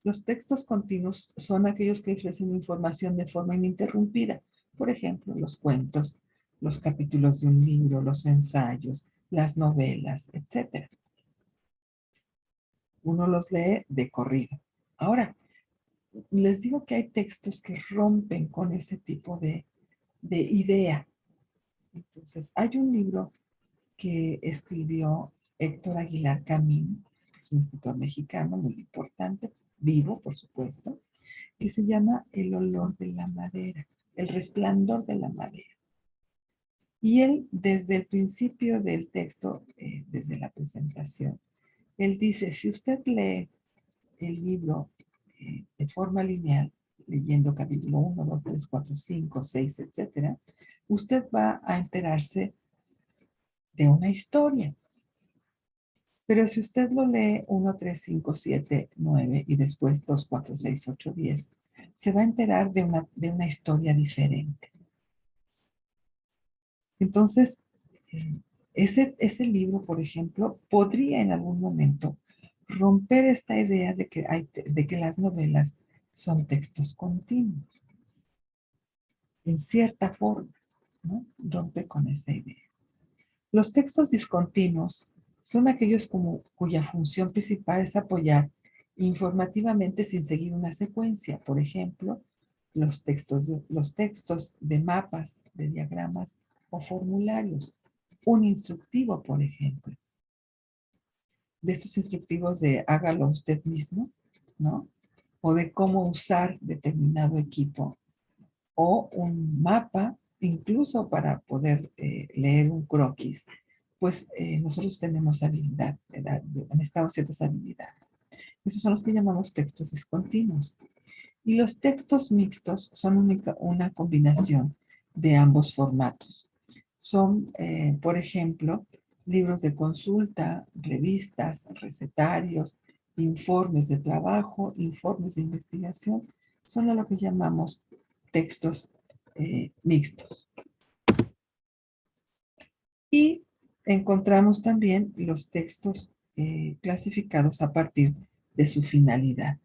Los textos continuos son aquellos que ofrecen información de forma ininterrumpida. Por ejemplo, los cuentos, los capítulos de un libro, los ensayos, las novelas, etc. Uno los lee de corrido. Ahora, les digo que hay textos que rompen con ese tipo de idea. Entonces, hay un libro que escribió Héctor Aguilar Camín, que es un escritor mexicano muy importante, vivo, por supuesto, que se llama El olor de la madera, el resplandor de la madera. Y él, desde el principio del texto, desde la presentación, él dice, si usted lee el libro de forma lineal, leyendo capítulo 1, 2, 3, 4, 5, 6, etc., usted va a enterarse de una historia. Pero si usted lo lee 1, 3, 5, 7, 9 y después 2, 4, 6, 8, 10, se va a enterar de una historia diferente. Entonces, ese libro, por ejemplo, podría en algún momento romper esta idea de que las novelas son textos continuos. En cierta forma, ¿no? Rompe con esa idea. Los textos discontinuos son aquellos cuya función principal es apoyar informativamente sin seguir una secuencia. Por ejemplo, los textos de mapas, de diagramas o formularios. Un instructivo, por ejemplo. De estos instructivos de hágalo usted mismo, ¿no? O de cómo usar determinado equipo. O un mapa incluso para poder leer un croquis, pues nosotros tenemos habilidad, necesitamos ciertas habilidades. Esos son los que llamamos textos discontinuos. Y los textos mixtos son una combinación de ambos formatos. Son, por ejemplo, libros de consulta, revistas, recetarios, informes de trabajo, informes de investigación. Son a lo que llamamos textos mixtos. Y encontramos también los textos clasificados a partir de su finalidad.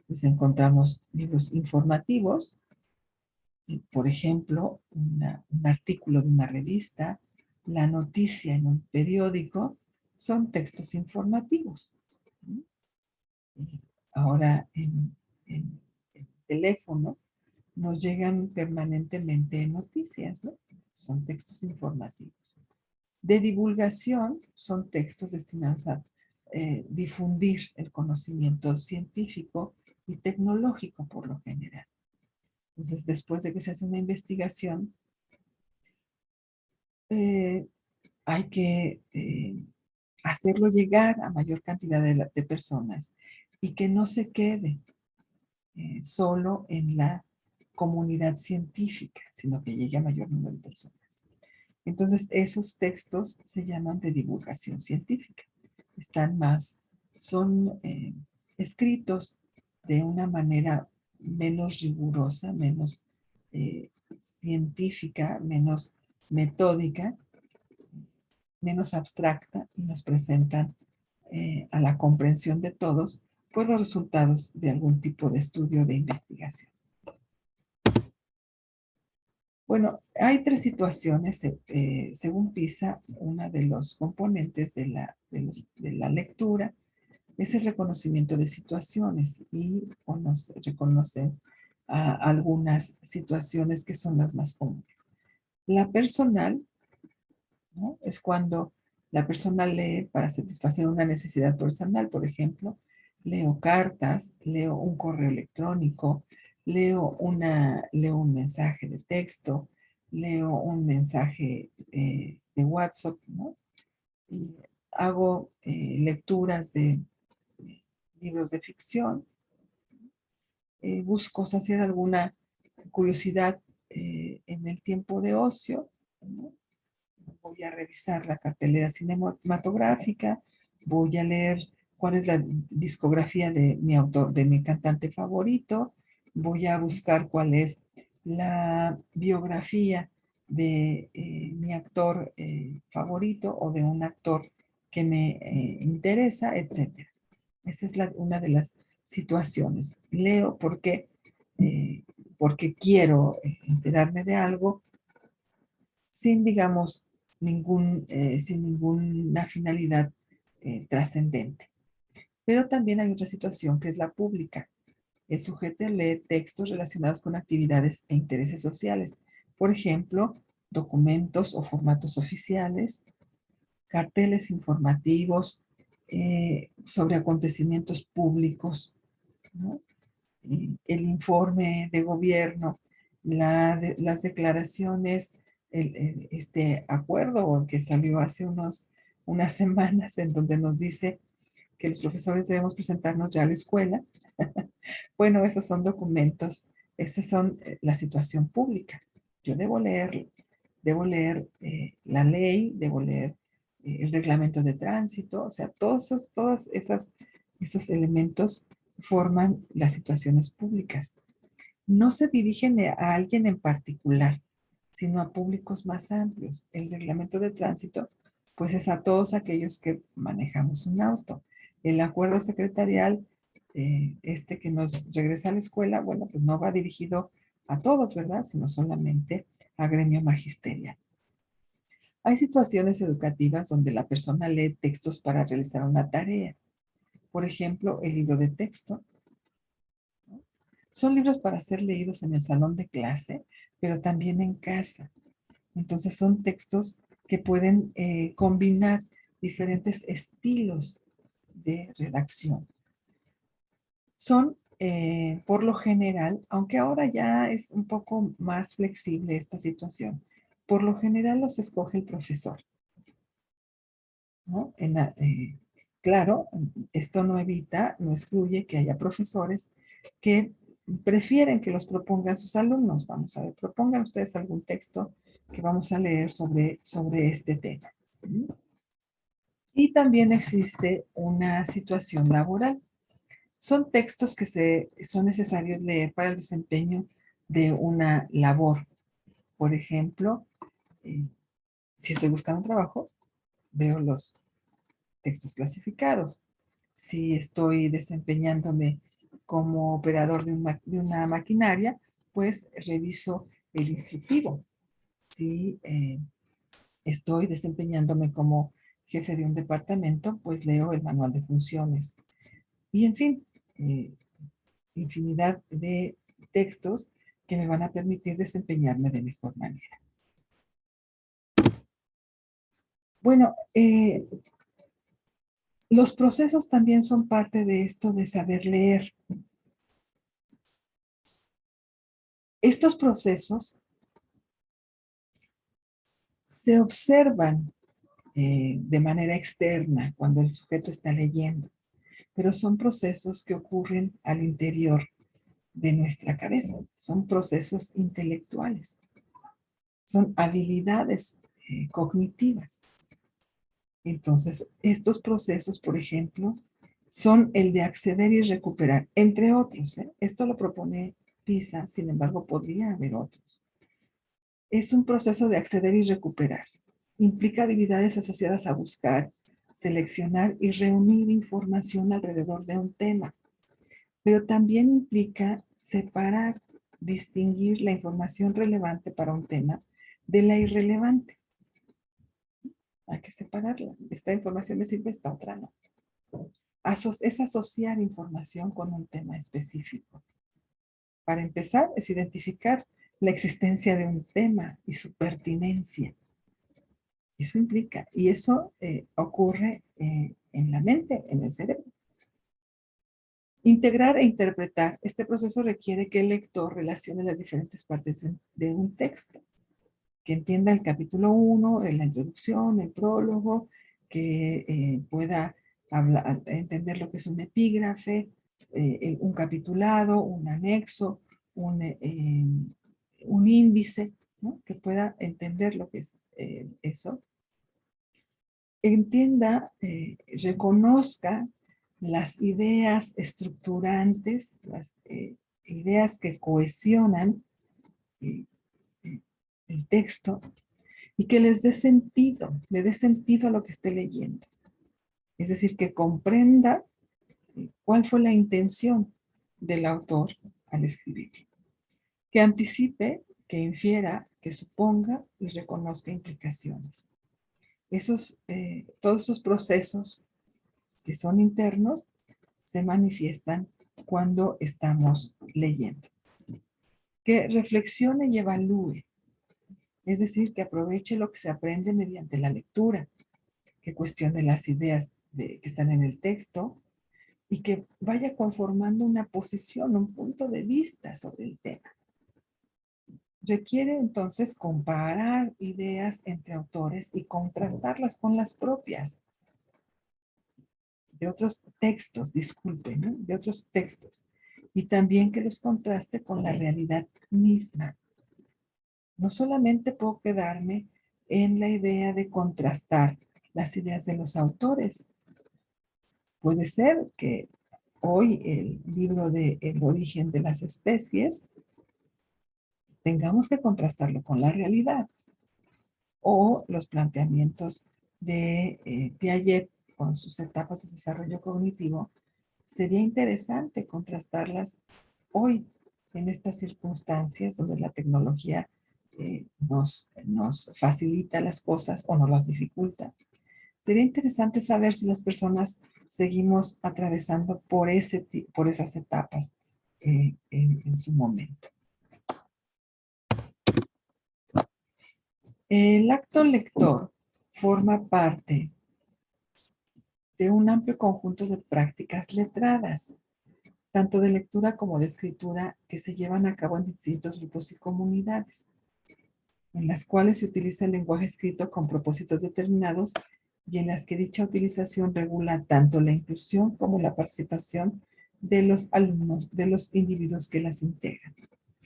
Pues encontramos libros informativos, por ejemplo, un artículo de una revista, la noticia en un periódico, son textos informativos. Ahora en el teléfono nos llegan permanentemente noticias, ¿no? Son textos informativos. De divulgación son textos destinados a difundir el conocimiento científico y tecnológico por lo general. Entonces, después de que se hace una investigación, hay que hacerlo llegar a mayor cantidad de personas y que no se quede solo en la comunidad científica, sino que llegue a mayor número de personas. Entonces, esos textos se llaman de divulgación científica. Son escritos de una manera menos rigurosa, menos científica, menos metódica, menos abstracta, y nos presentan a la comprensión de todos, pues los resultados de algún tipo de estudio de investigación. Bueno, hay tres situaciones, según PISA, una de los componentes de la lectura es el reconocimiento de situaciones y reconocen algunas situaciones que son las más comunes. La personal, ¿no? Es cuando la persona lee para satisfacer una necesidad personal, por ejemplo, leo cartas, leo un correo electrónico, leo un mensaje de texto, leo un mensaje de WhatsApp, ¿no? Y hago lecturas de libros de ficción, busco saciar alguna curiosidad en el tiempo de ocio, ¿no? Voy a revisar la cartelera cinematográfica, voy a leer cuál es la discografía de mi autor, de mi cantante favorito, voy a buscar cuál es la biografía de mi actor favorito o de un actor que me interesa, etc. Esa es una de las situaciones. Leo porque quiero enterarme de algo sin, digamos, sin ninguna finalidad trascendente. Pero también hay otra situación que es la pública. El sujeto lee textos relacionados con actividades e intereses sociales. Por ejemplo, documentos o formatos oficiales, carteles informativos sobre acontecimientos públicos, ¿no? El informe de gobierno, las declaraciones, este acuerdo que salió hace unas semanas en donde nos dice que los profesores debemos presentarnos ya a la escuela. Bueno, esos son documentos, esas son la situación pública. Yo debo leer la ley, debo leer el reglamento de tránsito, o sea, todos esos elementos forman las situaciones públicas. No se dirigen a alguien en particular, sino a públicos más amplios. El reglamento de tránsito, pues es a todos aquellos que manejamos un auto. El acuerdo secretarial, que nos regresa a la escuela, bueno, pues no va dirigido a todos, ¿verdad? Sino solamente a gremio magisterial. Hay situaciones educativas donde la persona lee textos para realizar una tarea. Por ejemplo, el libro de texto. Son libros para ser leídos en el salón de clase, pero también en casa. Entonces son textos que pueden combinar diferentes estilos de redacción. Son por lo general, aunque ahora ya es un poco más flexible esta situación, por lo general los escoge el profesor, ¿no? Claro, esto no evita, no excluye que haya profesores que prefieren que los propongan sus alumnos. Vamos a ver, propongan ustedes algún texto que vamos a leer sobre este tema. Y también existe una situación laboral. Son textos que son necesarios leer para el desempeño de una labor. Por ejemplo, eh, si estoy buscando trabajo, veo los textos clasificados. Si estoy desempeñándome como operador de una maquinaria, pues reviso el instructivo. Si estoy desempeñándome como jefe de un departamento, pues leo el manual de funciones. Y en fin, eh, infinidad de textos que me van a permitir desempeñarme de mejor manera. Bueno, los procesos también son parte de esto de saber leer. Estos procesos se observan de manera externa cuando el sujeto está leyendo, pero son procesos que ocurren al interior de nuestra cabeza. Son procesos intelectuales, son habilidades cognitivas. Entonces, estos procesos, por ejemplo, son el de acceder y recuperar, entre otros. Esto lo propone PISA, sin embargo, podría haber otros. Es un proceso de acceder y recuperar. Implica habilidades asociadas a buscar, seleccionar y reunir información alrededor de un tema, pero también implica separar, distinguir la información relevante para un tema de la irrelevante. Hay que separarla. Esta información me sirve, esta otra no. Es asociar información con un tema específico. Para empezar, es identificar la existencia de un tema y su pertinencia. Eso implica, y eso ocurre en la mente, en el cerebro. Integrar e interpretar. Este proceso requiere que el lector relacione las diferentes partes de un texto, que entienda el capítulo 1, la introducción, el prólogo, que pueda entender lo que es un epígrafe, un capitulado, un anexo, un índice, ¿no? Que pueda entender lo que es eso. Entienda, reconozca las ideas estructurantes, las ideas que cohesionan eh, eh, el texto y que les dé sentido, le dé sentido a lo que esté leyendo. Es decir, que comprenda cuál fue la intención del autor al escribir. Que anticipe, que infiera, que suponga y reconozca implicaciones. Todos esos procesos que son internos se manifiestan cuando estamos leyendo. Que reflexione y evalúe, es decir, que aproveche lo que se aprende mediante la lectura, que cuestione las ideas que están en el texto y que vaya conformando una posición, un punto de vista sobre el tema. Requiere entonces comparar ideas entre autores y contrastarlas con las propias de otros textos, disculpen, ¿no? De otros textos. Y también que los contraste con la realidad misma. No solamente puedo quedarme en la idea de contrastar las ideas de los autores. Puede ser que hoy el libro de El origen de las especies tengamos que contrastarlo con la realidad o los planteamientos de Piaget con sus etapas de desarrollo cognitivo. Sería interesante contrastarlas hoy en estas circunstancias donde la tecnología nos facilita las cosas o nos las dificulta. Sería interesante saber si las personas seguimos atravesando por esas etapas en su momento. El acto lector forma parte de un amplio conjunto de prácticas letradas tanto de lectura como de escritura, que se llevan a cabo en distintos grupos y comunidades, en las cuales se utiliza el lenguaje escrito con propósitos determinados y en las que dicha utilización regula tanto la inclusión como la participación de los alumnos, de los individuos que las integran.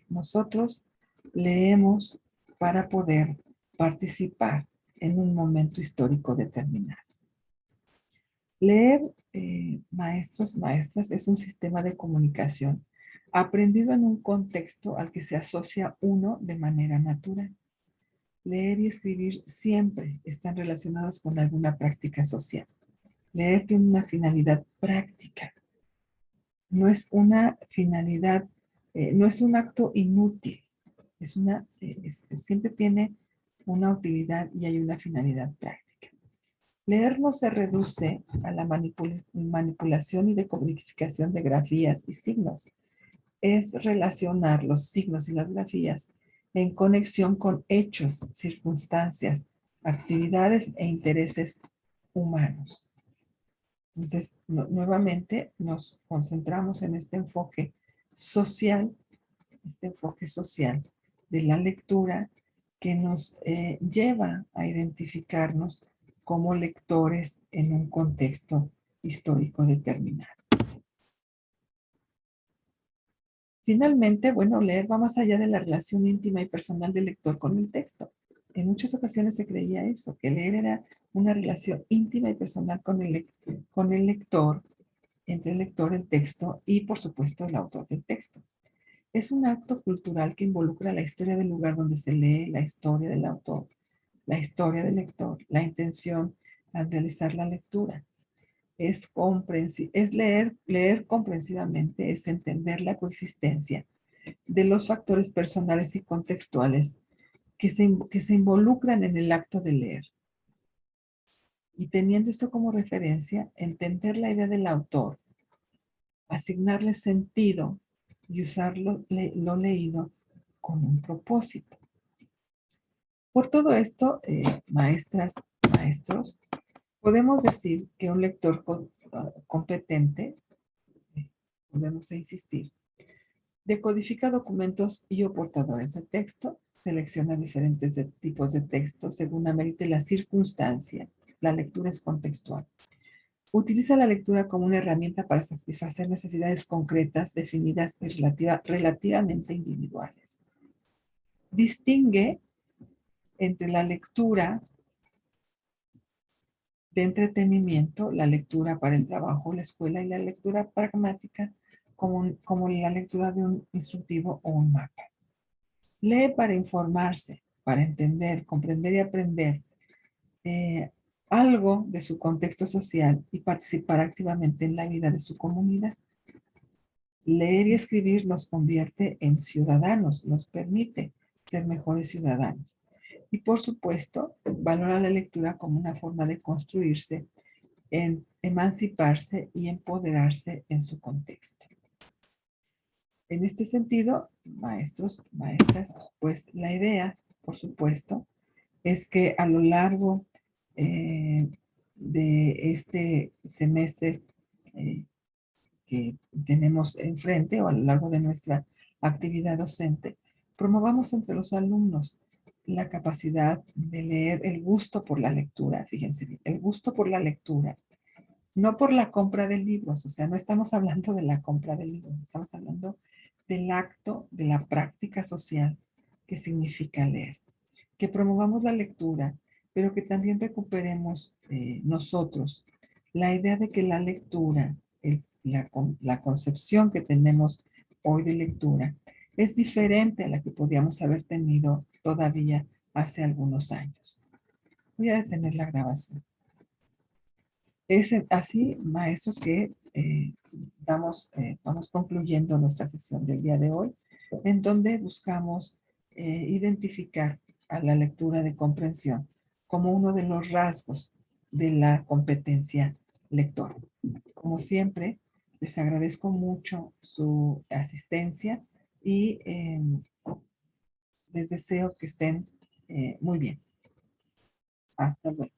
Nosotros leemos para poder participar en un momento histórico determinado. Leer, maestros, maestras, es un sistema de comunicación aprendido en un contexto al que se asocia uno de manera natural. Leer y escribir siempre están relacionados con alguna práctica social. Leer tiene una finalidad práctica. No es una finalidad, no es un acto inútil. Siempre tiene una utilidad y hay una finalidad práctica. Leer no se reduce a la manipulación y decodificación de grafías y signos. Es relacionar los signos y las grafías en conexión con hechos, circunstancias, actividades e intereses humanos. Entonces, nuevamente nos concentramos en social, este enfoque social de la lectura que nos lleva a identificarnos como lectores en un contexto histórico determinado. Finalmente, bueno, leer va más allá de la relación íntima y personal del lector con el texto. En muchas ocasiones se creía eso, que leer era una relación íntima y personal con el lector, entre el lector, el texto y, por supuesto, el autor del texto. Es un acto cultural que involucra la historia del lugar donde se lee, la historia del autor, la historia del lector, la intención al realizar la lectura. Es leer comprensivamente, es entender la coexistencia de los factores personales y contextuales que se involucran en el acto de leer. Y teniendo esto como referencia, entender la idea del autor, asignarle sentido y usar lo leído con un propósito. Por todo esto, maestras, maestros, podemos decir que un lector competente, volvemos a insistir, decodifica documentos y o portadores de texto, selecciona diferentes tipos de texto según amerite la circunstancia. La lectura es contextual. Utiliza la lectura como una herramienta para satisfacer necesidades concretas, definidas y relativamente individuales. Distingue entre la lectura de entretenimiento, la lectura para el trabajo, la escuela, y la lectura pragmática como la lectura de un instructivo o un mapa. Lee para informarse, para entender, comprender y aprender algo de su contexto social y participar activamente en la vida de su comunidad. Leer y escribir nos convierte en ciudadanos, nos permite ser mejores ciudadanos. Y por supuesto, valora la lectura como una forma de construirse, emanciparse y empoderarse en su contexto. En este sentido, maestros, maestras, pues la idea, por supuesto, es que a lo largo de este semestre que tenemos enfrente o a lo largo de nuestra actividad docente, promovamos entre los alumnos la capacidad de leer, el gusto por la lectura, fíjense bien, el gusto por la lectura, no por la compra de libros, o sea, no estamos hablando de la compra de libros, estamos hablando del acto, de la práctica social que significa leer. Que promovamos la lectura, pero que también recuperemos nosotros la idea de que la lectura, la concepción que tenemos hoy de lectura, es diferente a la que podíamos haber tenido todavía hace algunos años. Voy a detener la grabación. Es así, maestros, que vamos concluyendo nuestra sesión del día de hoy, en donde buscamos identificar a la lectura de comprensión como uno de los rasgos de la competencia lectora. Como siempre, les agradezco mucho su asistencia y les deseo que estén muy bien. Hasta luego.